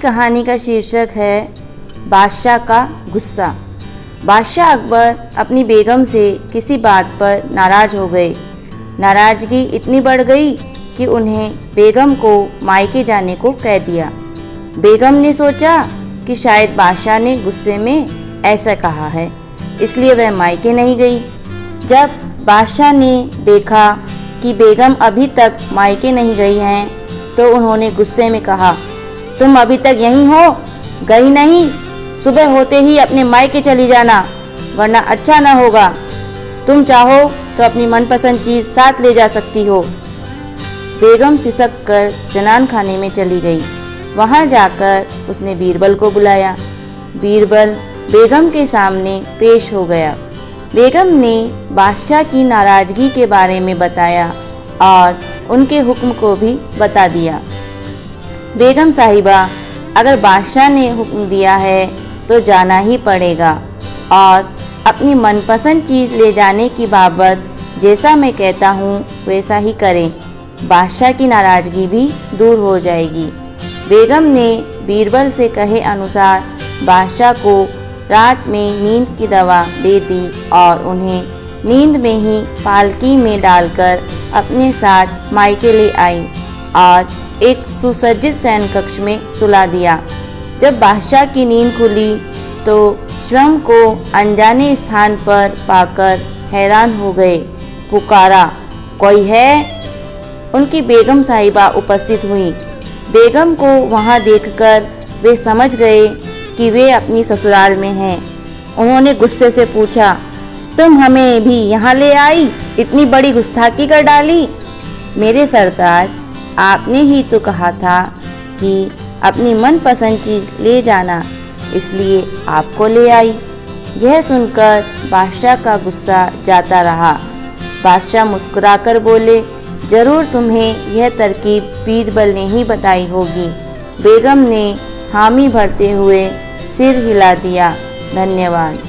कहानी का शीर्षक है बादशाह का गुस्सा। बादशाह अकबर अपनी बेगम से किसी बात पर नाराज़ हो गए। नाराज़गी इतनी बढ़ गई कि उन्हें बेगम को मायके जाने को कह दिया। बेगम ने सोचा कि शायद बादशाह ने गुस्से में ऐसा कहा है, इसलिए वह मायके नहीं गई। जब बादशाह ने देखा कि बेगम अभी तक मायके नहीं गई हैं, तो उन्होंने गुस्से में कहा, तुम अभी तक यहीं हो, गई नहीं? सुबह होते ही अपने मायके चली जाना, वरना अच्छा न होगा। तुम चाहो तो अपनी मनपसंद चीज़ साथ ले जा सकती हो। बेगम सिसक कर जनान खाने में चली गई। वहां जाकर उसने बीरबल को बुलाया। बीरबल बेगम के सामने पेश हो गया। बेगम ने बादशाह की नाराज़गी के बारे में बताया और उनके हुक्म को भी बता दिया। बेगम साहिबा, अगर बादशाह ने हुक्म दिया है तो जाना ही पड़ेगा और अपनी मनपसंद चीज़ ले जाने की बाबत जैसा मैं कहता हूँ वैसा ही करें। बादशाह की नाराज़गी भी दूर हो जाएगी। बेगम ने बीरबल से कहे अनुसार बादशाह को रात में नींद की दवा दे दी और उन्हें नींद में ही पालकी में डालकर अपने साथ मायके ले आई और एक सुसज्जित शयन कक्ष में सुला दिया। जब बादशाह की नींद खुली तो स्वयं को अनजाने स्थान पर पाकर हैरान हो गए। पुकारा, कोई है? उनकी बेगम साहिबा उपस्थित हुई। बेगम को वहां देखकर वे समझ गए कि वे अपनी ससुराल में हैं। उन्होंने गुस्से से पूछा, तुम हमें भी यहाँ ले आई? इतनी बड़ी गुस्ताखी कर डाली। मेरे सरताज, आपने ही तो कहा था कि अपनी मनपसंद चीज़ ले जाना, इसलिए आपको ले आई। यह सुनकर बादशाह का गुस्सा जाता रहा। बादशाह मुस्कुराकर बोले, ज़रूर तुम्हें यह तरकीब बीरबल ने ही बताई होगी। बेगम ने हामी भरते हुए सिर हिला दिया। धन्यवाद।